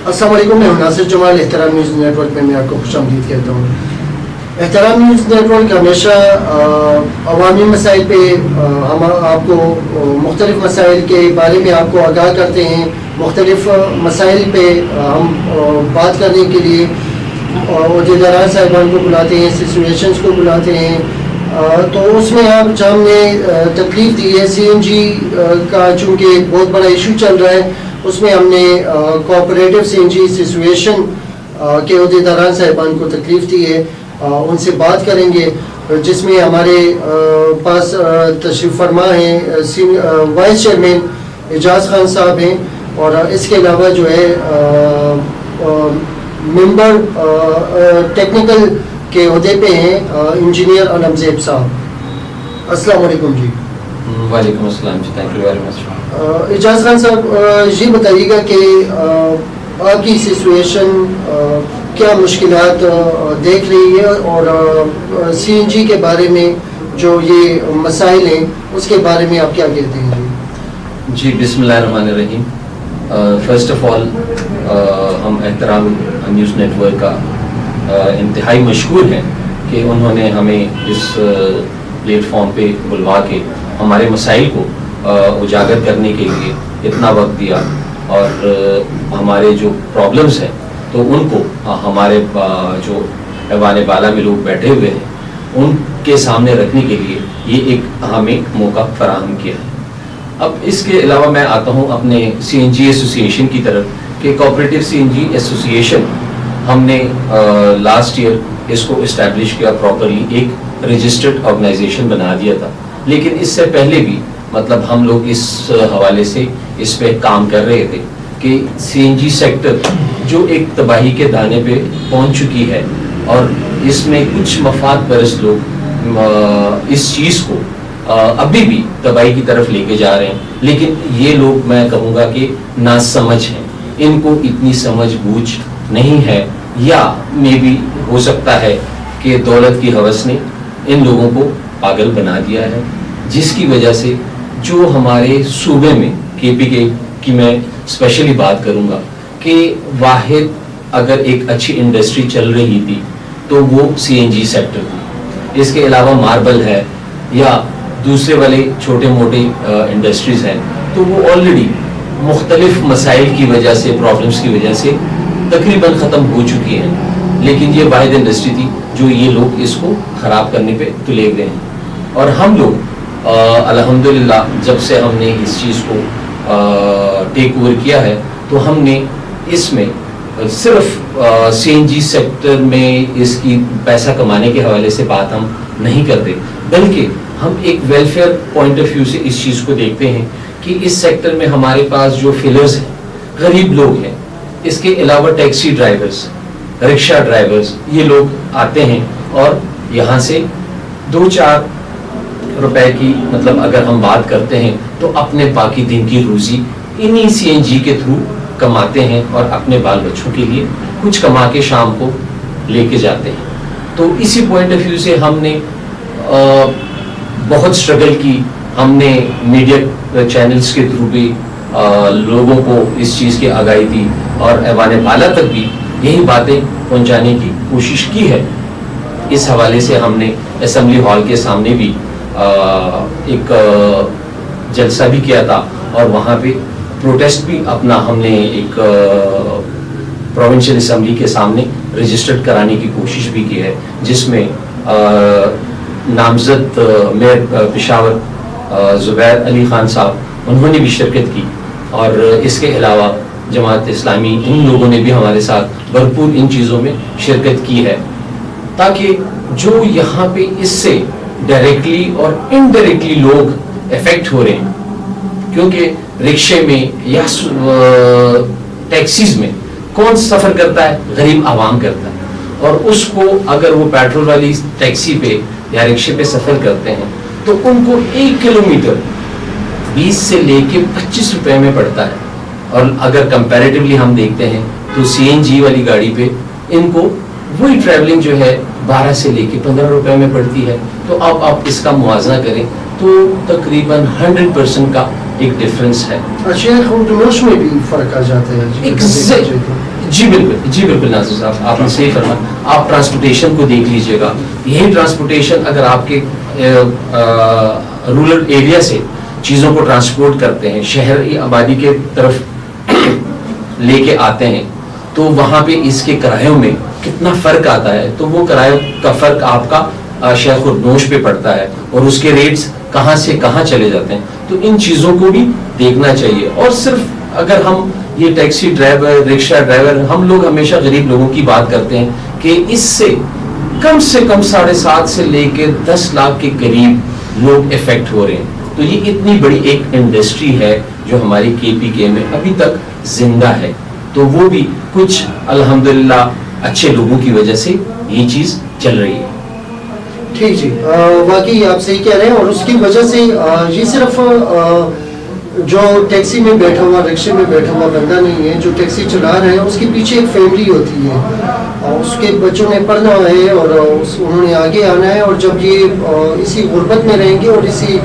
السلام علیکم، میں ناصر جمال، احترام نیوز نیٹ ورک میں میں آپ کو خوش آمدید کہتا ہوں۔ احترام نیوز نیٹ ورک ہمیشہ عوامی مسائل پہ ہم آپ کو مختلف مسائل کے بارے میں آپ کو آگاہ کرتے ہیں۔ مختلف مسائل پہ ہم بات کرنے کے لیے عہدیداران صاحبان کو بلاتے ہیں، سچویشنز کو بلاتے ہیں۔ تو اس میں آپ ہم نے تکلیف دی ہے CNG کا، چونکہ ایک بہت بڑا ایشو چل رہا ہے، اس میں ہم نے کوآپریٹو CNG ایسوسیشن کے عہدیداران صاحبان کو تکلیف دی ہے، ان سے بات کریں گے، جس میں ہمارے پاس تشریف فرما ہیں وائس چیئرمین اعجاز خان صاحب ہیں، اور اس کے علاوہ جو ہے ممبر ٹیکنیکل کے عہدے پہ ہیں انجینئر علم زیب صاحب۔ السلام علیکم جی۔ وعلیکم السلام جی، تھینک یو ویری مچ۔ اعجاز خان صاحب، یہ بتائیے گا کہ آپ کی سچویشن کیا مشکلات دیکھ رہی ہے، اور CNG کے بارے میں جو یہ مسائل ہیں اس کے بارے میں آپ کیا کہتے ہیں جی؟ بسم اللہ الرحمن الرحیم۔ فرسٹ آف آل ہم احترام نیوز نیٹ ورک کا انتہائی مشکور ہیں کہ انہوں نے ہمیں اس پلیٹ فارم پہ بلوا کے ہمارے مسائل کو اجاگر کرنے کے لیے اتنا وقت دیا، اور ہمارے جو پرابلمز ہیں تو ان کو ہمارے جو ایوان بالا میں لوگ بیٹھے ہوئے ہیں ان کے سامنے رکھنے کے لیے یہ ایک ہمیں موقع فراہم کیا ہے۔ اب اس کے علاوہ میں آتا ہوں اپنے CNG ایسوسیشن کی طرف، کہ کوآپریٹو CNG ایسوسیشن ہم نے لاسٹ ایئر اس کو اسٹیبلش کیا پراپرلی، ایک رجسٹرڈ آرگنائزیشن بنا دیا تھا، لیکن اس سے پہلے بھی مطلب ہم لوگ اس حوالے سے اس پہ کام کر رہے تھے کہ CNG سیکٹر جو ایک تباہی کے دانے پہ پہنچ چکی ہے، اور اس میں کچھ مفاد پرست لوگ اس چیز کو ابھی بھی تباہی کی طرف لے کے جا رہے ہیں، لیکن یہ لوگ میں کہوں گا کہ ناسمجھ ہیں، ان کو اتنی سمجھ بوجھ نہیں ہے، یا مے بھی ہو سکتا ہے کہ دولت کی ہوس نے ان لوگوں کو پاگل بنا دیا ہے، جس کی وجہ سے جو ہمارے صوبے میں KPK کی میں اسپیشلی بات کروں گا کہ واحد اگر ایک اچھی انڈسٹری چل رہی تھی تو وہ CNG سیکٹر تھی۔ اس کے علاوہ ماربل ہے یا دوسرے والے چھوٹے موٹے انڈسٹریز ہیں، تو وہ آلریڈی مختلف مسائل کی وجہ سے، پرابلمس کی وجہ سے تقریباً ختم ہو چکی ہیں، لیکن یہ واحد انڈسٹری تھی جو یہ لوگ اس کو خراب کرنے پہ تلے ہوئے ہیں۔ اور ہم لوگ الحمدللہ جب سے ہم نے اس چیز کو ٹیک اوور کیا ہے، تو ہم نے اس میں صرف CNG سیکٹر میں اس کی پیسہ کمانے کے حوالے سے بات ہم نہیں کرتے، بلکہ ہم ایک ویلفیئر پوائنٹ آف ویو سے اس چیز کو دیکھتے ہیں کہ اس سیکٹر میں ہمارے پاس جو فیلرز ہیں، غریب لوگ ہیں، اس کے علاوہ ٹیکسی ڈرائیورز، رکشہ ڈرائیورز، یہ لوگ آتے ہیں اور یہاں سے 2-4 روپے کی مطلب اگر ہم بات کرتے ہیں تو اپنے باقی دن کی روزی انہی CNG کے تھرو کماتے ہیں، اور اپنے بال بچوں کے لیے کچھ کما کے شام کو لے کے جاتے ہیں۔ تو اسی پوائنٹ آف ویو سے ہم نے بہت اسٹرگل کی، ہم نے میڈیا چینلز کے تھرو بھی لوگوں کو اس چیز کی آگاہی دی، اور ایوان بالا تک بھی یہی باتیں پہنچانے کی کوشش کی ہے۔ اس حوالے سے ہم نے اسمبلی ہال کے سامنے بھی ایک جلسہ بھی کیا تھا، اور وہاں پہ پروٹیسٹ بھی اپنا ہم نے ایک پروونشل اسمبلی کے سامنے رجسٹرڈ کرانے کی کوشش بھی کی ہے، جس میں نامزد میئر پشاور زبیر علی خان صاحب انہوں نے بھی شرکت کی، اور اس کے علاوہ جماعت اسلامی ان لوگوں نے بھی ہمارے ساتھ بھرپور ان چیزوں میں شرکت کی ہے، تاکہ جو یہاں پہ اس سے ڈائریکٹلی اور انڈائریکٹلی لوگ افیکٹ ہو رہے ہیں، کیونکہ رکشے میں یا ٹیکسیز میں کون سفر کرتا ہے؟ غریب عوام کرتا ہے، اور اس کو اگر وہ پیٹرول والی ٹیکسی پہ یا رکشے پہ سفر کرتے ہیں تو ان کو 1 کلومیٹر 20 سے لے کے 25 روپے میں پڑتا ہے، اور اگر کمپیریٹیولی ہم دیکھتے ہیں تو CNG والی گاڑی پہ ان کو وہی ٹریولنگ جو ہے 12 سے لے کے 15 روپے میں پڑتی ہے۔ تو اب آپ اس کا موازنہ کریں تو تقریباً 100% کا ایک ڈفرنس ہے۔ شیخ میں بھی فرق آ جاتا ہے جی بالکل ناصر صاحب آپ نے صحیح فرمایا. آپ ٹرانسپورٹیشن کو دیکھ لیجئے گا, یہی ٹرانسپورٹیشن اگر آپ کے رورل ایریا سے چیزوں کو ٹرانسپورٹ کرتے ہیں, شہری آبادی کے طرف لے کے آتے ہیں, تو وہاں پہ اس کے کرایوں میں کتنا فرق آتا ہے. تو وہ کرایوں کا فرق آپ کا شیخ النوش پہ پڑتا ہے, اور اس کے ریٹس کہاں سے کہاں چلے جاتے ہیں. تو ان چیزوں کو بھی دیکھنا چاہیے. اور صرف اگر ہم یہ ٹیکسی ڈرائیور, رکشہ ڈرائیور, ہم لوگ ہمیشہ غریب لوگوں کی بات کرتے ہیں کہ اس سے کم 7.5 سے لے کے 10 لاکھ کے قریب لوگ افیکٹ ہو رہے ہیں. تو یہ اتنی بڑی ایک انڈسٹری ہے جو ہماری KPK میں ابھی تک زندہ ہے. تو وہ بھی کچھ الحمدللہ اچھے لوگوں کی وجہ سے یہ چیز چل رہی ہے. ٹھیک جی, واقعی آپ صحیح کہہ رہے ہیں. اور اس کی وجہ سے یہ صرف جو ٹیکسی میں بیٹھا ہوا, رکشے میں بیٹھا ہوا بندہ نہیں ہے جو ٹیکسی چلا رہا ہے, اس کے پیچھے ایک فیملی ہوتی ہے, اس کے بچوں نے پڑھنا ہے اور انہوں نے آگے آنا ہے. اور جب یہ اسی غربت میں رہیں گے اور اسی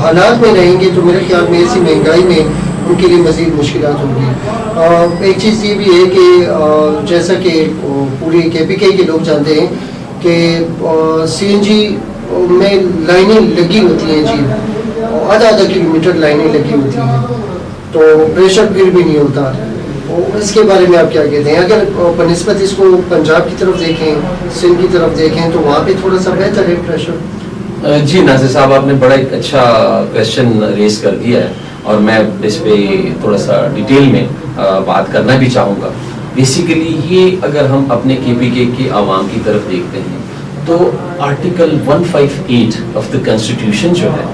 حالات میں رہیں گے, تو میرے خیال میں اسی مہنگائی میں ان کے لیے مزید مشکلات ہوں گی. ایک چیز یہ بھی ہے کہ جیسا کہ پوری KPK کے لوگ جانتے ہیں کہ CNG میں لائنیں لگی ہوتی ہیں جی, آدھا کلومیٹر لائنیں لگی ہوتی ہیں, تو پریشر پھر بھی نہیں ہوتا. اس کے بارے میں آپ کیا کہتے ہیں؟ اگر بنسبت اس کو پنجاب کی طرف دیکھیں, سندھ کی طرف دیکھیں, تو وہاں پہ تھوڑا سا بہتر ہے پریشر. جی ناصر صاحب, آپ نے بڑا ایک اچھا کویشچن ریز کر دیا ہے, اور میں اس پہ تھوڑا سا ڈیٹیل میں بات کرنا بھی چاہوں گا. بیسیکلی یہ اگر ہم اپنے KPK کے عوام کی طرف دیکھتے ہیں تو آرٹیکل 158 آف دا کنسٹیٹیوشن جو ہے,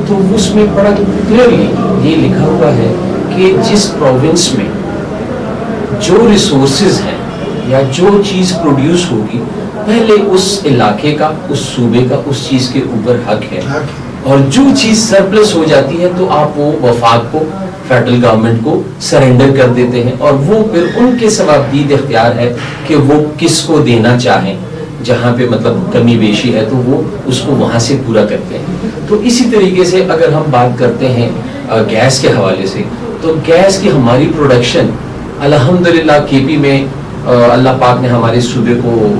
تو اس میں بڑا کلیئرلی یہ لکھا ہوا ہے کہ جس پروونس میں جو ریسورسز ہیں یا جو چیز پروڈیوس ہوگی, پہلے اس علاقے کا, اس صوبے کا اس چیز کے اوپر حق ہے. اور جو چیز سرپلس ہو جاتی ہے تو آپ وہ وفاق کو, فیڈرل گورنمنٹ کو سرنڈر کر دیتے ہیں, اور وہ پھر ان کے ثوابدید اختیار ہے کہ وہ کس کو دینا چاہیں. جہاں پہ مطلب کمی بیشی ہے تو وہ اس کو وہاں سے پورا کرتے ہیں. تو اسی طریقے سے اگر ہم بات کرتے ہیں گیس کے حوالے سے, تو گیس کی ہماری پروڈکشن الحمدللہ KP میں اللہ پاک نے ہمارے صوبے کو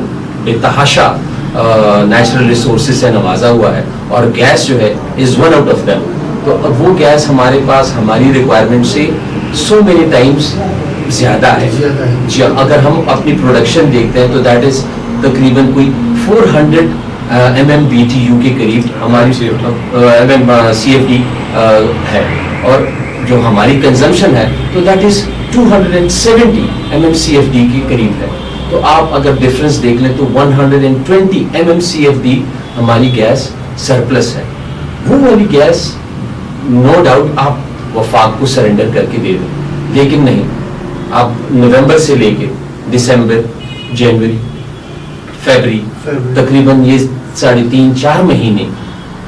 بے تحاشا نیچرل ریسورسز سے نوازا ہوا ہے, اور گیس جو ہے is one out of them. تو اب وہ گیس ہمارے پاس ہماری ریکوائرمنٹ سے سو مینی ٹائمز زیادہ ہے. جی اگر ہم اپنی پروڈکشن دیکھتے ہیں تو دیٹ از تقریباً کوئی 400 MMBTU کے قریب ہماری CFD ہے, اور جو ہماری کنزمپشن ہے تو دیٹ از 270 MMCFD کے قریب ہے. تو آپ اگر ڈفرنس دیکھ لیں تو 120 MMCFD ہماری گیس سرپلس ہے. وہ والی گیس نو ڈاؤٹ آپ وفاق کو سرنڈر کر کے دے دیں, لیکن نہیں, آپ نومبر سے لے کے دسمبر, جنوری, فیبری, تقریباً یہ 3.5-4 مہینے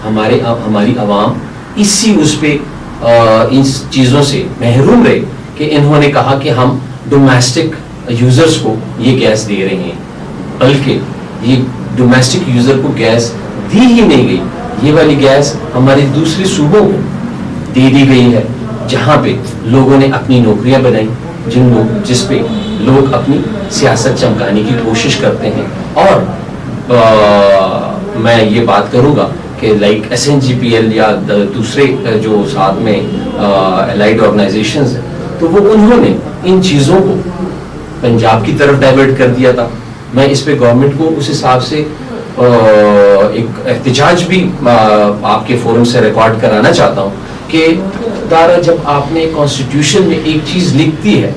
ہماری عوام اسی اس پہ ان چیزوں سے محروم رہے کہ انہوں نے کہا کہ ہم ڈومیسٹک یوزرز کو یہ گیس دے رہے ہیں, بلکہ یہ ڈومیسٹک یوزر کو گیس دی ہی نہیں گئی. یہ والی گیس ہمارے دوسرے صوبوں کو دے دی گئی ہے, جہاں پہ لوگوں نے اپنی نوکریاں بنائی, جس پہ لوگ اپنی سیاست چمکانے کی کوشش کرتے ہیں. اور میں یہ بات کروں گا کہ لائک SNGPL یا دوسرے جو ساتھ میں الائڈ آرگنائزیشنز ہیں, تو وہ انہوں نے ان چیزوں کو پنجاب کی طرف ڈائیورٹ کر دیا تھا. میں اس پہ گورنمنٹ کو اس حساب سے ایک احتجاج بھی آپ کے فورم سے ریکارڈ کرانا چاہتا ہوں کہ دارا, جب آپ نے کانسٹیٹیوشن میں ایک چیز لکھتی ہے,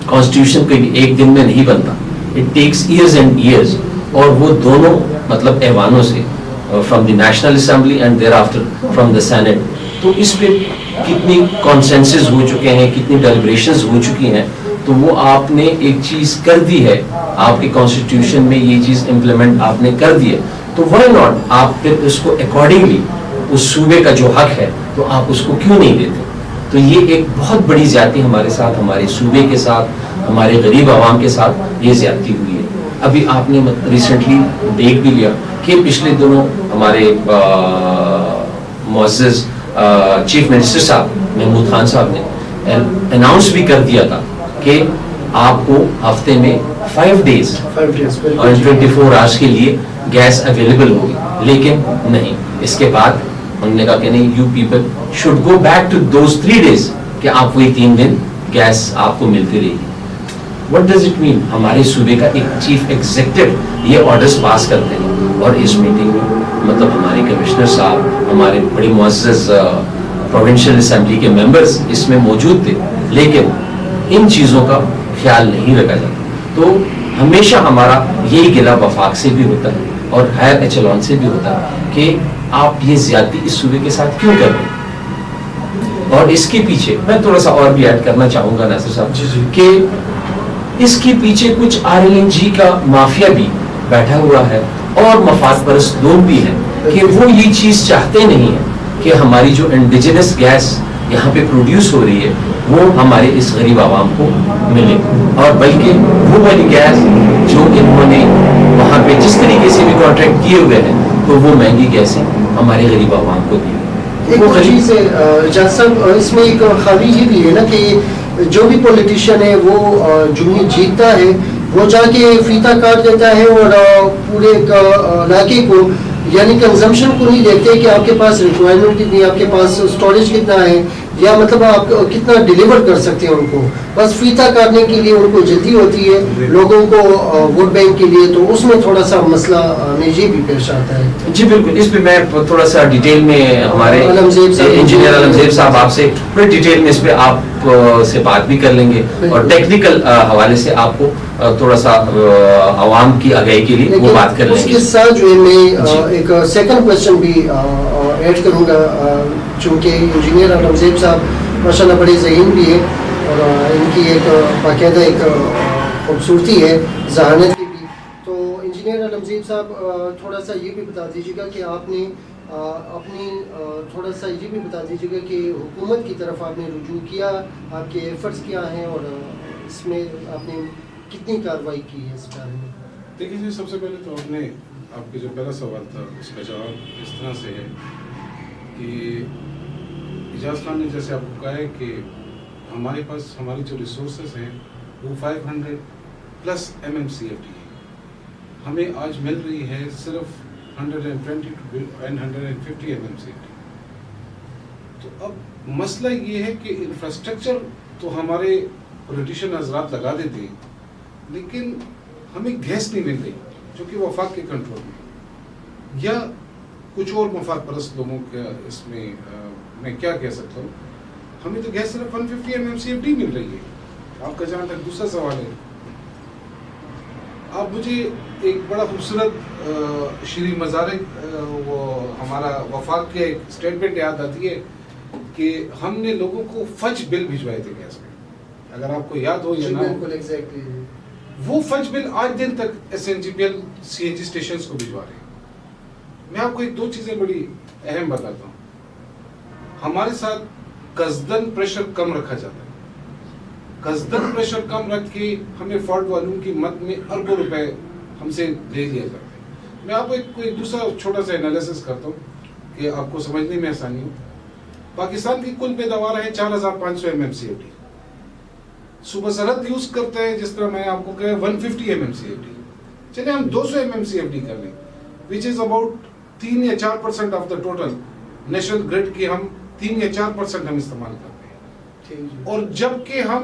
کانسٹیٹیوشن کوئی ایک دن میں نہیں بنتا, it takes years and years. اور وہ دونوں مطلب ایوانوں سے, from the National Assembly and thereafter from the Senate, تو اس پہ کتنی کانسنسس ہو چکے ہیں, کتنی ڈیلیبریشنز ہو چکی ہیں. تو وہ آپ نے ایک چیز کر دی ہے, آپ کے کانسٹیٹیوشن میں یہ چیز امپلیمنٹ آپ نے کر دی ہے, تو وائی ناٹ آپ پھر اس کو اکارڈنگلی اس صوبے کا جو حق ہے تو آپ اس کو کیوں نہیں دیتے. تو یہ ایک بہت بڑی زیادتی ہمارے ساتھ, ہمارے صوبے کے ساتھ, ہمارے غریب عوام کے ساتھ یہ زیادتی ہوئی ہے. ابھی آپ نے ریسنٹلی دیکھ بھی لیا کہ پچھلے دنوں ہمارے معزز چیف منسٹر صاحب محمود خان صاحب نے اناؤنس بھی کر دیا تھا کہ آپ کو ہفتے میں 5 days 5 days اور 24 hours کے لیے گیس اویلیبل ہوگی. لیکن نہیں, اس کے بعد ہم نے کہا کہ نہیں, you people should go back to those 3 days کہ آپ وہی 3 دن گیس آپ کو ملتی رہے گی. What does it mean? ہمارے صوبے کا ایک چیف ایگزیکٹو یہ آرڈرز پاس کرتے ہیں, اور اس میٹنگ میں مطلب ہمارے کمشنر صاحب, ہمارے بڑے معزز پروونشل اسمبلی کے ممبرز اس میں موجود تھے, لیکن ان چیزوں کا خیال نہیں رکھا جاتا. تو ہمیشہ ہمارا یہی گلہ وفاق سے بھی ہوتا ہے اور ہائر ایچلون سے بھی ہوتا ہے کہ آپ یہ زیادتی اس صوبے کے ساتھ کیوں کر رہے ہیں. اور اس کے پیچھے میں تھوڑا سا اور بھی ایڈ کرنا چاہوں گا ناصر صاحب کہ اس کے پیچھے کچھ RLNG کا مافیا بھی بیٹھا ہوا ہے اور مفاد پرست لوگ بھی ہیں کہ وہ یہ چیز چاہتے نہیں ہیں کہ ہماری جو انڈیجنس گیس یہاں پہ پروڈیوس ہو رہی ہے وہ ہمارے اس غریب عوام کو ملے, اور بلکہ وہ والی گیس جو انہوں نے وہاں پہ جس طریقے سے بھی کانٹریکٹ کیے ہوئے ہیں تو وہ مہنگی گیسیں ہمارے غریب عوام کو دی. ایک چیز ہے جج صاحب, اس میں ایک خامی یہ بھی ہے نا کہ جو بھی پولیٹیشین ہے وہ جو ہی جیتتا ہے وہ جا کے فیتا کاٹ دیتا ہے اور پورے علاقے کو یعنی کنزمپشن کو نہیں دیکھتے کہ آپ کے پاس ریکوائرمنٹ کتنی, آپ کے پاس اسٹوریج کتنا ہے, یا مطلب آپ کتنا ڈیلیور کر سکتے ہیں ان کو. بس فیتا کاٹنے کے لیے ان کو جلدی ہوتی ہے لوگوں کو ووٹ بینک کے لیے, تو اس میں تھوڑا سا مسئلہ یہ بھی پیش آتا ہے. جی بالکل, اس پہ میں تھوڑا سا ڈیٹیل میں ہمارے انجینئر علمزیب صاحب آپ سے پوری ڈیٹیل میں اس پہ آپ سے بات بھی کر لیں گے, اور ٹیکنیکل حوالے سے آپ کو تھوڑا سا عوام کی آگاہی کے لیے وہ بات کر لیں گے. اس کے ساتھ جو ہے میں ایک سیکنڈ کوشچن بھی ایڈ کروں گا, چونکہ انجینئر علمزیب صاحب ماشاءاللہ بڑے ذہین بھی ہیں اور ان کی ایک باقاعدہ ایک خوبصورتی ہے ذہانت کی بھی. تو انجینئر علمزیب صاحب تھوڑا سا یہ بھی بتا دیجیے گا کہ آپ نے اپنی تھوڑا سا یہ بھی بتا دیجیے گا کہ حکومت کی طرف آپ نے رجوع کیا, آپ کے ایفرٹس کیا ہیں اور اس میں آپ نے کتنی کارروائی کی ہے اس بارے میں. دیکھیے جی, سب سے پہلے تو آپ کے جو پہلا سوال تھا اس کا جواب اس طرح سے ہے کہ اجاز خان نے جیسے آپ کو کہا ہے کہ ہمارے پاس ہماری جو ریسورسز ہیں وہ 500+ MMCFD ہے, ہمیں آج مل رہی ہے صرف 120 and 150 MMCFD. تو اب مسئلہ یہ ہے کہ انفراسٹرکچر تو ہمارے پولیٹیشین حضرات لگا دیتے ہیں, لیکن ہمیں گیس نہیں مل رہی جو کہ وفاق کے کنٹرول میں یا کچھ اور مفاد پرست لوگوں کا. اس میں کیا کہہ سکتا ہوں, ہمیں تو گیس صرف 150 MMCFD مل رہی ہے. آپ کا جہاں تک دوسرا سوال ہے, آپ مجھے ایک بڑا خوبصورت شری مزارک وہ ہمارا وفاق کے ایک اسٹیٹمنٹ یاد آتی ہے کہ ہم نے لوگوں کو فج بل بھجوائے تھے گیس میں, اگر آپ کو یاد ہو یا نہ ہو. وہ فج بل آج دن تک SNGPL CNG اسٹیشنز کو بھجوا رہے ہیں. میں آپ کو ایک 2 چیزیں بڑی اہم بتاتا ہوں. ہمارے ساتھ قصدن پریشر کم رکھا جاتا ہے, قصدن پریشر کم رکھ کے ہمیں فالٹ والوں کی مد میں اربوں روپے ہم سے لے لیا جاتا ہے. میں آپ کو کوئی دوسرا چھوٹا سا انالیسس کرتا ہوں کہ آپ کو سمجھنے میں آسانی ہو. پاکستان کی کل پیداوار ہے 4500 MMCFD. صوبہ سرحد یوز کرتا ہے جس طرح میں آپ کو کہا 150 MMCFD. چلے ہم 200 MMCFD کر لیں, which is about 3 یا 4% of the total national grid کی ہم 3 یا 4% ہم استعمال کرتے ہیں. اور جبکہ ہم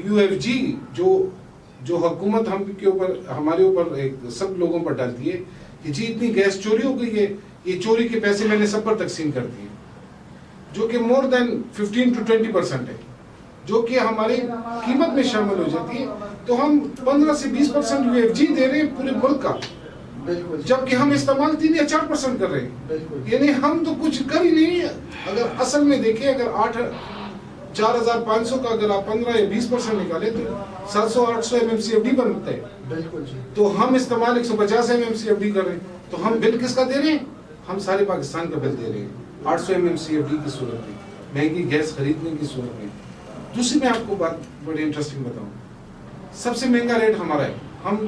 UFG جو حکومت ہم کے اوپر ہمارے اوپر ایک سب لوگوں پر ڈالتی ہے کہ جی اتنی گیس چوری ہو گئی ہے, یہ چوری کے پیسے میں نے سب پر تقسیم کر دیے, جو کہ more than 15 to 20% ہے, جو کہ ہماری قیمت میں شامل ہو جاتی ہے. تو ہم 15 سے 20% UFG دے رہے ہیں پورے ملک کا, جبکہ ہم استعمال 3 یا 4% کر رہے ہیں. یعنی ہم تو کچھ کر ہی نہیں. اگر اصل میں دیکھیں, اگر 4500 کا اگر آپ 15 یا 20% نکالیں تو 700-800 MMCFD بنتا ہے. تو ہم استعمال 150 MMCFD کر رہے ہیں. تو ہم بل کس کا دے رہے ہیں؟ ہم سارے پاکستان کا بل دے رہے ہیں 800 MMCFD کی صورت میں, مہنگی گیس خریدنے کی صورت میں. دوسری میں آپ کو بات بڑی انٹرسٹنگ بتاؤں, سب سے مہنگا ریٹ ہمارا ہے, ہم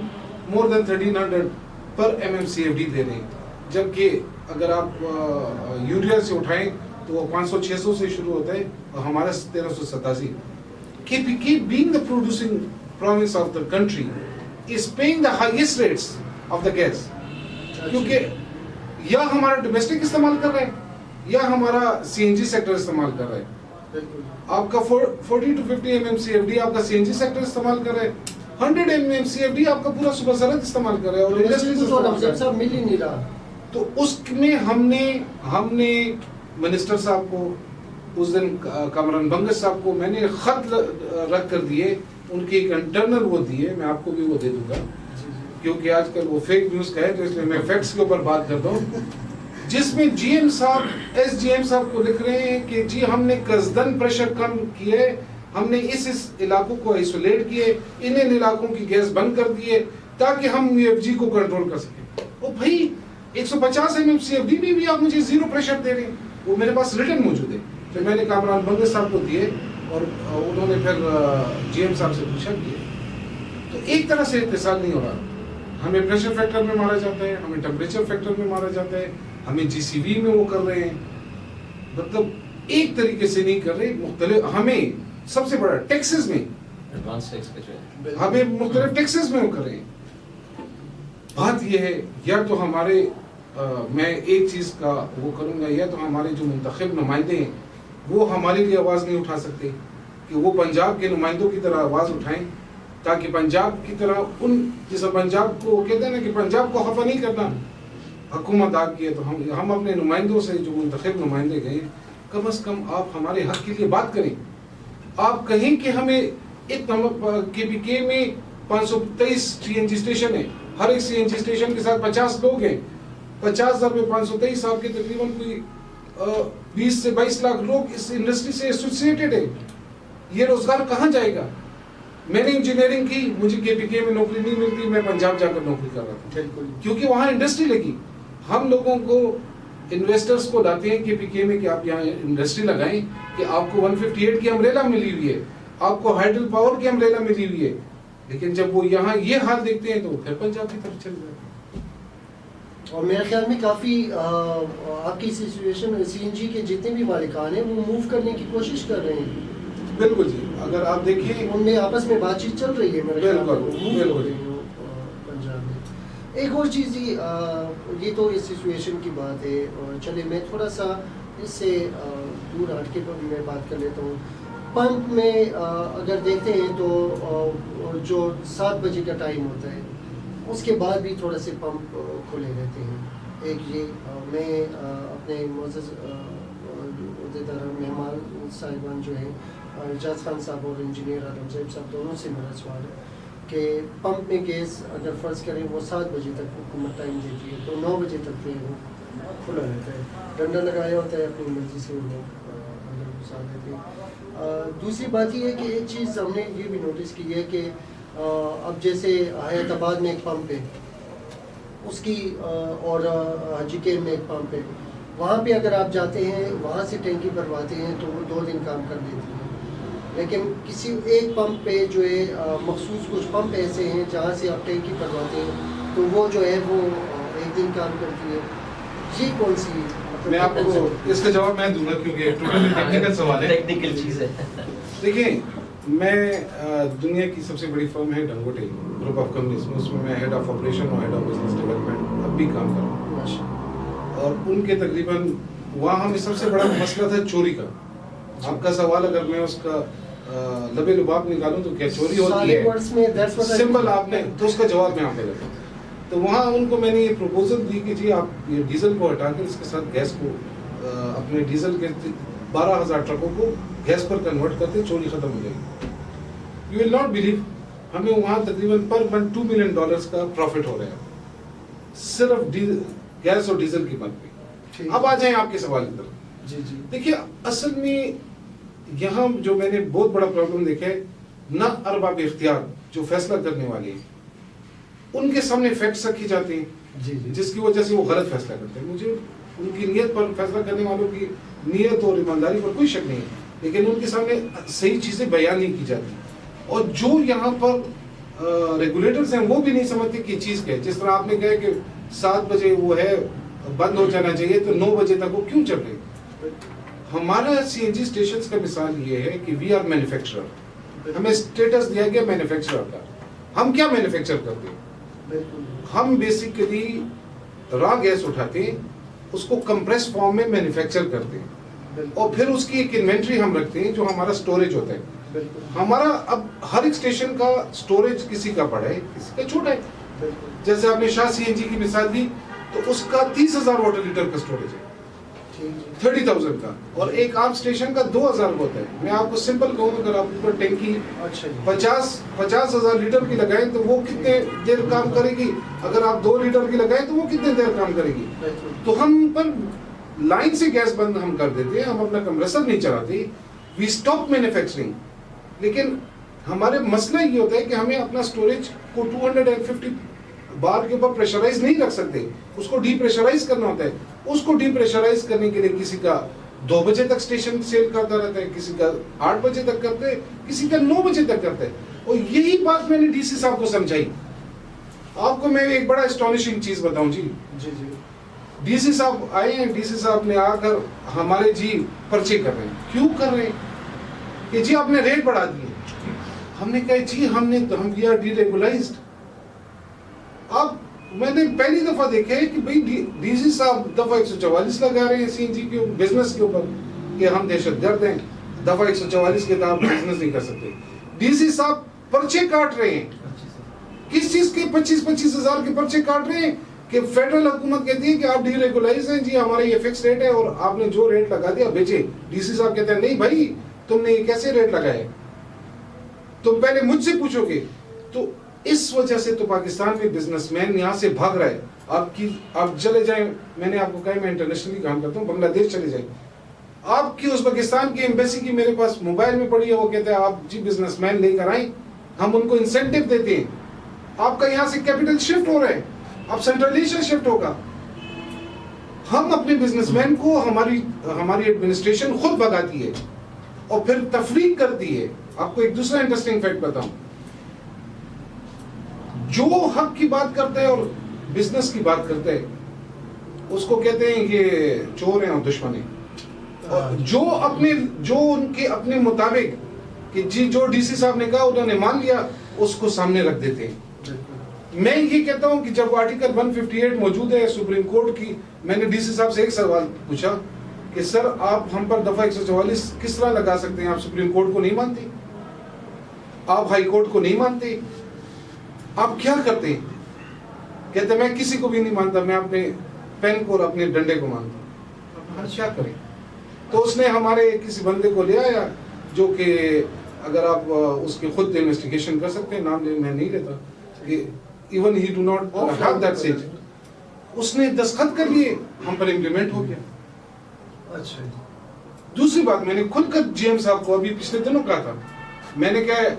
more than 1300 پر MMCFD دے رہے ہیں, جبکہ اگر آپ یوریا سے اٹھائیں تو وہ 500-600 سے شروع ہوتا ہے اور ہمارا 1387. KPK being the producing province of the country is paying the highest rates of the gas. کیونکہ یا ہمارا ڈومیسٹک استعمال کر رہے ہیں یا ہمارا CNG سیکٹر استعمال کر رہے ہیں. آپ کا 40 to 50 MMCFD آپ کا CNG سیکٹر استعمال کر رہے ہیں, 100 MMCFD آپ کا پورا صبح سرحد استعمال کر رہے ہیں, اور انڈسٹری مل ہی نہیں رہا. تو اس میں ہم نے منسٹر صاحب کو اس دن کامران بنگس صاحب کو میں نے خط رکھ کر دیے, ان کی ایک انٹرنل وہ دیے, میں آپ کو بھی وہ دے دوں گا کیونکہ آج کل وہ فیک نیوز کا ہے تو اس لیے میں فیکٹس کے اوپر بات کرتا ہوں, جس میں GM صاحب SGM صاحب کو لکھ رہے ہیں کہ جی ہم نے قصدن پریشر کم کیے, ہم نے اس علاقوں کو آئسولیٹ کیے, ان علاقوں کی گیس بند کر دیے تاکہ ہم UFG کو کنٹرول کر سکیں. او بھائی 150 MMCFD بھی آپ مجھے زیرو پریشر دے رہے ہیں, وہ میرے پاس ریٹن موجود ہے. پھر میں نے کامران بنگس صاحب کو دیے اور انہوں نے پھر GM صاحب سے پوچھا کیے. تو ایک طرح سے اتصال نہیں ہو رہا, ہمیں پریشر فیکٹر میں مارا جاتا ہے, ہمیں ٹمپریچر فیکٹر میں مارا جاتا ہے, ہمیں GCV میں وہ کر رہے ہیں, مطلب ایک طریقے سے نہیں کر رہے, مختلف ہمیں سب سے بڑا ٹیکسز میں ایڈوانس ٹیکس پہ جو ہے ہمیں مختلف ٹیکسز میں وہ کر رہے ہیں. بات یہ ہے یا تو ہمارے میں ایک چیز کا وہ کروں گا, یا تو ہمارے جو منتخب نمائندے ہیں وہ ہمارے لیے آواز نہیں اٹھا سکتے کہ وہ پنجاب کے نمائندوں کی طرح آواز اٹھائیں, تاکہ پنجاب کی طرح ان جیسا پنجاب کو کہتے ہیں نا کہ پنجاب کو خفا نہیں کرنا, حکومت آ کی ہے تو ہم اپنے نمائندوں سے جو منتخب نمائندے گئے کم از کم آپ ہمارے حق کے لیے بات کریں. آپ کہیں کہ ہمیں ایک KPK میں 523 CNG اسٹیشن ہے, ہر ایک CNG اسٹیشن کے ساتھ 50 لوگ ہیں, 50,000 میں 523 آپ کے تقریباً کوئی 20 سے 22 لاکھ لوگ اس انڈسٹری سے ایسوسیٹڈ ہے. یہ روزگار کہاں جائے گا؟ میں نے انجینئرنگ کی, مجھے KPK میں نوکری نہیں ملتی, میں پنجاب جا کر نوکری کر رہا تھا کیونکہ وہاں انڈسٹری لگی. ہم لوگوں کو انویسٹرز کو لاتے ہیں KPK میں کہ آپ یہاں انڈسٹری لگائیں, کہ آپ کو 158 کی امبریلا ملی ہوئی ہے, آپ کو ہائیڈل پاور کی امبریلا ملی ہوئی ہے, لیکن جب وہ یہاں یہ حال دیکھتے ہیں تو وہ پھر پنجاب کی طرف چل جاتے ہیں. اور میرے خیال میں کافی آپ کی سچویشن CNG کے جتنے بھی مالکان ہیں وہ موو کرنے کی کوشش کر رہے ہیں. بالکل جی, اگر آپ دیکھیں ان میں آپس میں بات چیت چل رہی ہے میرے خیال میں, بالکل پنجاب میں. ایک اور چیز یہ تو اس سچویشن کی بات ہے, چلے میں تھوڑا سا اس سے دور ہٹ کے میں بات کر لیتا ہوں. پمپ میں اگر دیکھتے ہیں تو جو 7 بجے کا ٹائم ہوتا ہے اس کے بعد بھی تھوڑا سے پمپ کھلے رہتے ہیں. ایک یہ میں اپنے معزز عہدیدار مہمان صاحبان جو ہیں اعجاز خان صاحب اور انجینئر آدم صاحب صاحب دونوں سے میرا سوال ہے کہ پمپ میں گیس اگر فرض کریں وہ 7 بجے تک حکومت ٹائم دیتی ہے تو 9 بجے تک وہ کھلا رہتا ہے, ڈنڈا لگایا ہوتا ہے, اپنی مرضی سے وہ اندر گھسا دیتے ہیں. دوسری بات یہ ہے کہ ایک چیز ہم نے یہ بھی نوٹس کی ہے کہ اب جیسے حیات آباد میں ایک پمپ ہے اس کی, اور حاجی کیمپ میں ایک پمپ ہے, وہاں پہ اگر آپ جاتے ہیں وہاں سے ٹینکی بھرواتے ہیں تو وہ 2 دن کام کر دیتی ہے. لیکن کسی ایک پمپ پہ جو ہے مخصوص کچھ پمپ ایسے ہیں جہاں سے آپ ٹینکی بھرواتے ہیں تو وہ جو ہے وہ 1 دن کام کرتی ہے. یہ کون سی میں آپ کو اس کا جواب میں دوں گا کیونکہ ٹوٹلی ٹیکنیکل سوال ہے, ٹیکنیکل چیز ہے. دیکھیں میں دنیا کی سب سے بڑی فرم ہے ڈنگوٹے گروپ آف کمپنیز میں, اس میں میں ہیڈ آف آپریشن اور ہیڈ آف بزنس ڈیولپمنٹ اب بھی کام کر رہا ہوں. اور ان کے تقریباً وہاں ہمیں سب سے بڑا مسئلہ تھا چوری کا. آپ کا سوال اگر میں اس کا لبے لباب نکالوں تو کیا چوری ہوتی ہے, سمپل آپ نے تو اس کا جواب میں آپ کو دیتا ہوں. تو وہاں ان کو میں نے یہ پروپوزل دی کہ جی آپ یہ ڈیزل کو ہٹا کر اس کے ساتھ گیس کو اپنے ڈیزل کے 12,000 ٹرکوں کو گیس پر کنورٹ کرتے, چوری ختم ہو جائے گی. یو ول ناٹ بلیو ہمیں وہاں تقریباً پر منتھ $2 ملین کا پروفٹ ہو رہا ہے صرف گیس اور ڈیزل کی بند پہ. اب آ جائیں آپ کے سوال کی طرف. جی جی دیکھیے اصل میں یہاں جو میں نے بہت بڑا پرابلم دیکھا ہے, نہ ارباب اختیار جو فیصلہ کرنے والے ہیں ان کے سامنے فیکٹس رکھی جاتے ہیں, جی جی جس کی وجہ سے وہ غلط فیصلہ کرتے ہیں. مجھے ان کی نیت پر, فیصلہ کرنے والوں کی نیت اور ایمانداری پر کوئی شک نہیں ہے, لیکن ان کے سامنے صحیح چیزیں بیان نہیں کی جاتی. اور جو یہاں پر ریگولیٹرز ہیں وہ بھی نہیں سمجھتے کہ چیز کیا ہے. جس طرح آپ نے کہا کہ 7 بجے وہ ہے بند ہو جانا چاہیے تو 9 بجے تک وہ کیوں چل رہے. ہمارا CNG اسٹیشنز کا مثال یہ ہے کہ وی آر مینوفیکچرر, ہمیں اسٹیٹس دیا گیا مینوفیکچرر کا. ہم کیا مینوفیکچر کرتے ہیں؟ ہم بیسیکلی را گیس اٹھاتے ہیں, اس کو کمپریس فارم میں مینوفیکچر کرتے ہیں اور پھر اس کی ایک انوینٹری ہم رکھتے ہیں جو ہمارا سٹوریج ہوتا ہے. ہمارا اب ہر ایک اسٹیشن کا سٹوریج کسی کا بڑا ہے کسی کا چھوٹا ہے. جیسے آپ نے شاہ سی این جی کی مثال دی تو اس کا 30,000 واٹر لیٹر کا سٹوریج ہے, 30,000 کا, اور ایک عام اسٹیشن کا 2,000 ہوتا ہے. میں آپ کو سمپل کہوں, اگر آپ اوپر ٹینکی 50,000 لیٹر کی لگائیں تو وہ کتنے دیر کام کرے گی, اگر آپ 2 لیٹر کی لگائیں تو وہ کتنے دیر کام کرے گی. تو ہم پر لائن سے گیس بند ہم کر دیتے ہیں, ہم اپنا کمپریسر نہیں چلاتے, وی اسٹاپ مینوفیکچرنگ. لیکن ہمارے مسئلہ یہ ہوتا ہے کہ ہمیں اپنا سٹوریج کو 250 بار کے اوپر پریشرائز نہیں رکھ سکتے, اس کو ڈی پریشرائز کرنا ہوتا ہے. اس کو ڈی پریشرائز کرنے کے لیے کسی کا 2 بجے تک اسٹیشن سیل کرتا رہتا ہے, کسی کا 8 بجے تک کرتے ہیں, کسی کا 9 بجے تک کرتا ہے. اور یہی بات میں نے ڈی سی صاحب کو سمجھائی. آپ کو میں ایک بڑا اسٹانشنگ چیز بتاؤں جی, ڈی سی صاحب آئے ہیں, ڈی سی صاحب نے آ کر ہمارے پرچے کر رہے ہیں. کیوں کر رہے ہیں کہ جی آپ نے ریٹ بڑھا دیے. ہم نے کہا جی ہم وی آر ڈی ریگولائزڈ. اب میں نے پہلی دفعہ دیکھا ہے کہ بھئی ڈی سی صاحب دفعہ 144 لگا رہے ہیں سی این جی کے بزنس کے اوپر کہ ہم دہشت گرد ہیں, دفعہ 144 کے تحت بزنس نہیں کر سکتے. ڈی سی صاحب پرچے کاٹ رہے ہیں, کس چیز کے 25 ہزار کے پرچے کاٹ رہے ہیں کہ فیڈرل حکومت کہتی ہے کہ آپ ڈی ریگولائز ہیں, جی ہمارا یہ فکس ریٹ ہے اور آپ نے جو ریٹ لگا دیا بیچے. ڈی سی صاحب کہتے ہیں نہیں بھائی تم نے یہ کیسے ریٹ لگایا, تم پہلے مجھ سے پوچھو گے. تو اس وجہ سے تو پاکستان میں بزنس مین یہاں سے بھاگ رہا ہے. آپ چلے جائیں, میں نے آپ کو کہا میں انٹرنیشنلی کام کرتا ہوں, بنگلہ دیش چلے جائیں, آپ کی ازبکستان کی ایمبیسی کی میرے پاس موبائل میں پڑی ہے, وہ کہتے ہیں آپ جی بزنس مین لے کر آئیں, ہم ان کو انسینٹیو دیتے ہیں. آپ کا یہاں سے کیپٹل شفٹ ہو رہا ہے, اب سینٹرل ایشیا شفٹ ہوگا. ہم اپنے بزنس مین کو ہماری ایڈمنسٹریشن خود بھگاتی ہے اور پھر تفریق کرتی ہے. آپ کو ایک دوسرا انٹرسٹنگ فیکٹ بتاؤں, جو حق کی بات کرتا ہے اور بزنس کی بات کرتا ہے اس کو کہتے ہیں یہ چور ہیں اور دشمن ہیں. جو ان کے اپنے مطابق کہ جی جو ڈی سی صاحب نے کہا انہوں نے مان لیا, اس کو سامنے رکھ دیتے ہیں. میں یہ کہتا ہوں کہ جب آرٹیکل 158 موجود ہے سپریم کورٹ کی, میں نے ڈی سی صاحب سے ایک سوال پوچھا کہ سر آپ ہم پر دفعہ 144 کس طرح لگا سکتے ہیں, آپ سپریم کورٹ کو نہیں مانتے, آپ ہائی کورٹ کو نہیں مانتے, آپ کیا کرتے ہیں؟ کہتے میں کسی کو بھی نہیں مانتا, میں اپنے پین کو اور اپنے ڈنڈے کو مانتا ہوں. ہر کیا کریں. تو اس نے ہمارے کسی بندے کو لے آیا جو کہ اگر آپ اس کی خود انویسٹیگیشن کر سکتے ہیں, نام میں نہیں لیتا, even he do not have that sage. اس نے دستخط کر لیے, ہم پر امپلیمنٹ ہو گیا. اچھا. دوسری بات میں نے کھل کر جی ایم صاحب کو ابھی پچھلے دنوں کہا تھا, میں نے کہا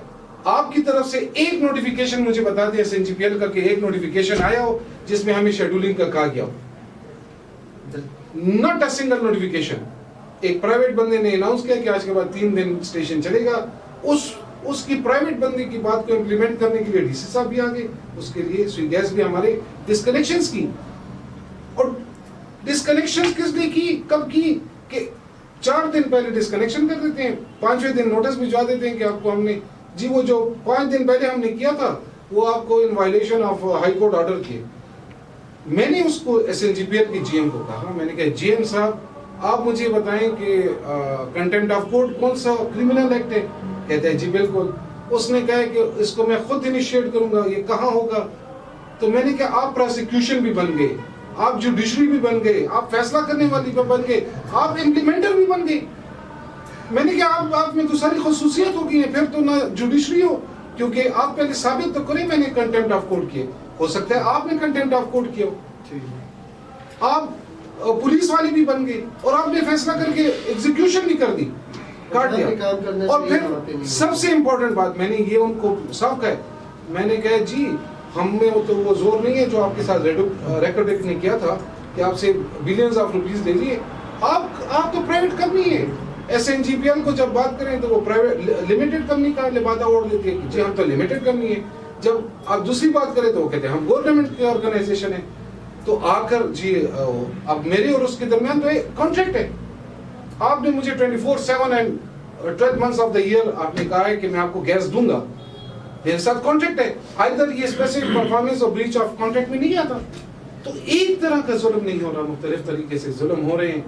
آپ کی طرف سے ایک نوٹیفیکیشن مجھے بتا دیں S N G P L کا کہ ایک نوٹیفیکیشن آیا ہو جس میں ہمیں شیڈولنگ کا کہا گیا ہو. Not a single notification. ایک پرائیویٹ بندے نے اناؤنس کیا کہ آج کے بعد 3 دن اسٹیشن چلے گا. اس کی پرائیویٹ بندے کی بات کو امپلیمنٹ کرنے کے لیے ڈی سی صاحب بھی آگے, اس کے لیے سوئی گیس بھی ہمارے ڈسکنیکشنز کی. اور ڈسکنیکشن کس نے کی, کب کی کہ 4 دن پہلے ڈسکنیکشن کر دیتے ہیں, 5ویں دن نوٹس بھجوا دیتے ہیں کہ آپ کو ہم نے جی وہ جو 5 دن پہلے ہم نے کیا تھا وہ آپ کو in violation of High Court order کیے. میں نے اس کو S N G P L کی جی ایم کو کہا, میں نے کہا جی ایم صاحب آپ مجھے بتائیں کہ کنٹمپٹ آف کورٹ کون سا کرمنل ایکٹ ہے. کہتے ہیں جی بالکل. اس نے کہا کہ اس کو میں خود انیشیٹ کروں گا, یہ کہاں ہوگا. تو میں نے کہا آپ پروسیکیوشن بھی بن گئے, آپ جوڈیشری بھی بن گئے, آپ فیصلہ کرنے والی بھی بن گئے, آپ امپلیمنٹر بھی بن گئے. میں نے کہا آپ میں تو ساری خصوصیت ہو گئی ہیں, پھر تو نہ جوڈیشری ہو, کیونکہ آپ پہلے ثابت تو کریں میں نے کنٹمپٹ آف کورٹ کیے. ہو سکتا ہے آپ نے کنٹمپٹ آف کورٹ کیا ہو. آپ پولیس والی بھی بن گئے اور آپ نے فیصلہ کر کے ایگزیکیوشن بھی کر دی, کاٹ دیا. اور پھر سب سے امپورٹنٹ بات میں نے یہ ان کو صاف کہا, میں نے کہا جی ہم میں تو وہ زور نہیں ہے جو آپ کے ساتھ ریکارڈ نے کیا تھا کہ آپ سے بلینز آف روپیز لے لیے. آپ تو پرائیویٹ کمپنی ہے. S N G P L کو جب بات کریں تو وہ پرائیویٹ لمیٹڈ کمپنی کا لبادہ اوڑھ دیتی ہے کہ جی ہم تو لمیٹڈ کمپنی ہے. جب آپ دوسری بات کریں تو وہ کہتے ہیں ہم گورنمنٹ کی آرگنائزیشن ہے. تو آ کر جی اب میرے اور اس کے درمیان تو ایک کانٹریکٹ ہے. آپ نے مجھے 24/7 12 months of the year آپ نے کہا ہے کہ میں آپ کو گیس دوں گا, میرے ساتھ کانٹریکٹ ہے, ادھر یہ اسپیسیفک پرفارمنس اور بریچ آف کانٹریکٹ میں نہیں آتا. تو ایک طرح کا ظلم نہیں ہو رہا, مختلف طریقے سے ظلم ہو رہے ہیں.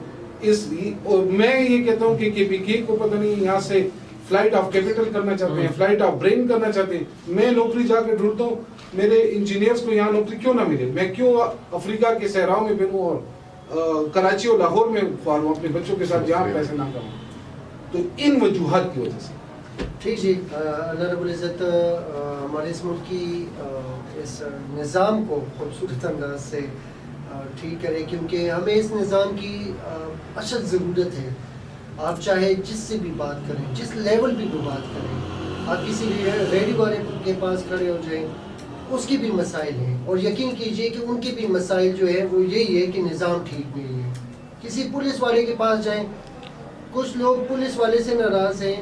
میں یہ کہتا ہوں کہ KPK کو پتہ نہیں یہاں سے فلائٹ آف کیپٹل کرنا چاہتے ہیں, فلائٹ آف برین کرنا چاہتے ہیں. میں نوکری جا کے ڈھونڈتا ہوں, میرے انجینئرس کو یہاں نوکری کیوں نہ ملے, میں کیوں افریقہ کے صحراؤں میں پھروں اور کراچی اور لاہور میں فارم اپنے بچوں کے ساتھ جہاں پیسے نہ کماؤں. تو ان وجوہات کی وجہ سے. ٹھیک جی, اللہ رب العزت ہمارے اس ملک کی اس نظام کو خوبصورت انداز سے ٹھیک کرے, کیونکہ ہمیں اس نظام کی اشد ضرورت ہے. آپ چاہے جس سے بھی بات کریں, جس لیول پہ بھی بات کریں, آپ کسی بھی ریڈیو والے کے پاس کھڑے ہو جائیں, اس کی بھی مسائل ہیں, اور یقین کیجئے کہ ان کے بھی مسائل جو ہے وہ یہی ہے کہ نظام ٹھیک نہیں ہے. کسی پولیس والے کے پاس جائیں, کچھ لوگ پولیس والے سے ناراض ہیں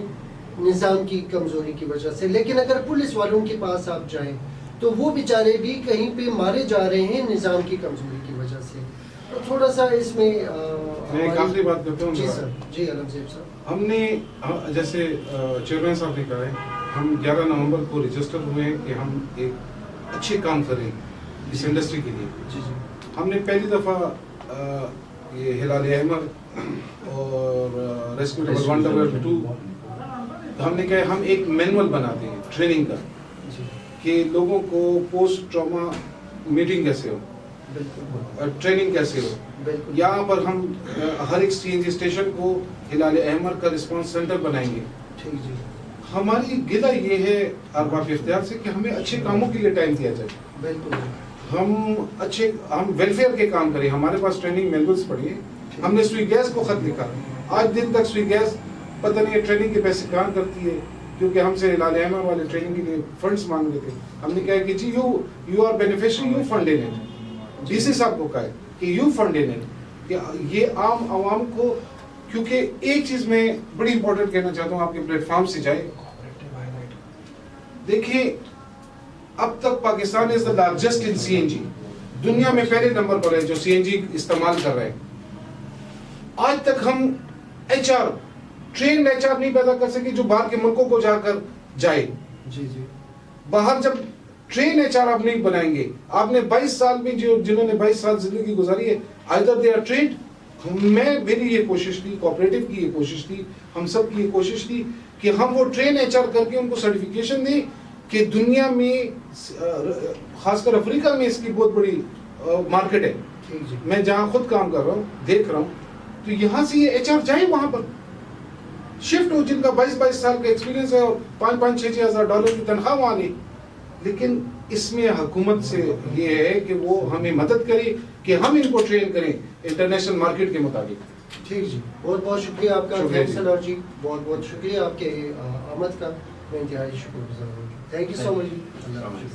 نظام کی کمزوری کی وجہ سے, لیکن اگر پولیس والوں کے پاس آپ جائیں تو وہ بیچارے بھی کہیں پہ مارے جا رہے ہیں نظام کی کمزوری کی وجہ سے. تو تھوڑا سا اس میں ایک آخری بات کرتا ہوں. جی سر, جی علم صاحب صاحب, ہم نے جیسے چیئرمین صاحب نے کہا ہے, ہم 11 نومبر کو رجسٹر ہوئے ہیں کہ ہم ایک اچھے کام کریں اس انڈسٹری کے لیے. جی جی, ہم نے پہلی دفعہ یہ ہلال احمر اور ریسکیو ونڈر 2 ہم نے کہا ہم ایک مینول بناتے ہیں ٹریننگ کا, کہ لوگوں کو پوسٹ ٹراما میٹنگ کیسے ہو, ٹریننگ کیسے ہو. یہاں پر ہم ہر ایک CNG اسٹیشن کو ہلال احمر کا رسپانس سینٹر بنائیں گے. ٹھیک جی, ہماری گلہ یہ ہے ارباب اختیار سے کہ ہمیں اچھے کاموں کے لیے ٹائم دیا جائے. بالکل, ہم ویلفیئر کے کام کریں. ہمارے پاس ٹریننگ مینولس پڑھی ہیں, ہم نے سوئی گیس کو خط لکھا, آج دن تک سوئی گیس پتہ نہیں ٹریننگ کے پیسے کہاں کرتی ہے, کیونکہ ہم سے ہلال احمر والے ٹریننگ کے لیے فنڈس مانگ رہے تھے. ہم نے کہا کہ جی you are beneficiary, you fund in it. DC صاحب کو کہا ہے کہ یو فنڈ ان اٹ, کہ یہ عام عوام کو, کیونکہ ایک چیز میں بڑی امپورٹنٹ کہنا چاہتا ہوں, آپ کے پلیٹ فارم سے جائے دیکھیں, اب تک پاکستان از دا لارجسٹ ان CNG, دنیا میں پہلے نمبر پر ہے جو CNG استعمال کر رہے ہیں. آج تک ہم HR ٹرینڈ HR نہیں پیدا کر سکے جو باہر کے ملکوں کو جا کر جائے. جی جی, باہر جب ٹرین HR آپ نہیں بنائیں گے, آپ نے 22 سال میں جنہوں نے 22 سال زندگی گزاری ہے, either they are trained. میری یہ کوشش تھی, کوآپریٹو کی یہ کوشش تھی, ہم سب کی یہ کوشش تھی کہ ہم وہ ٹرین HR کر کے ان کو سرٹیفکیشن دیں کہ دنیا میں خاص کر افریقہ میں اس کی بہت بڑی مارکیٹ ہے. میں جہاں خود کام کر رہا ہوں, دیکھ رہا ہوں, تو یہاں سے یہ HR جائیں وہاں پر شفٹ ہو, جن کا 22 سال کا ایکسپیرینس ہے اور $5,000-6,000 $6,000 کی تنخواہ وہاں نہیں. لیکن اس میں حکومت سے یہ ہے کہ وہ ہمیں مدد کرے کہ ہم ان کو ٹرین کریں انٹرنیشنل مارکیٹ کے مطابق. ٹھیک جی, بہت بہت شکریہ آپ کا تھینکس جی, بہت بہت شکریہ آپ کے آمد کا, میں انتہائی شکر گزار ہوں. تھینک یو سو مچ. اللہ حافظ.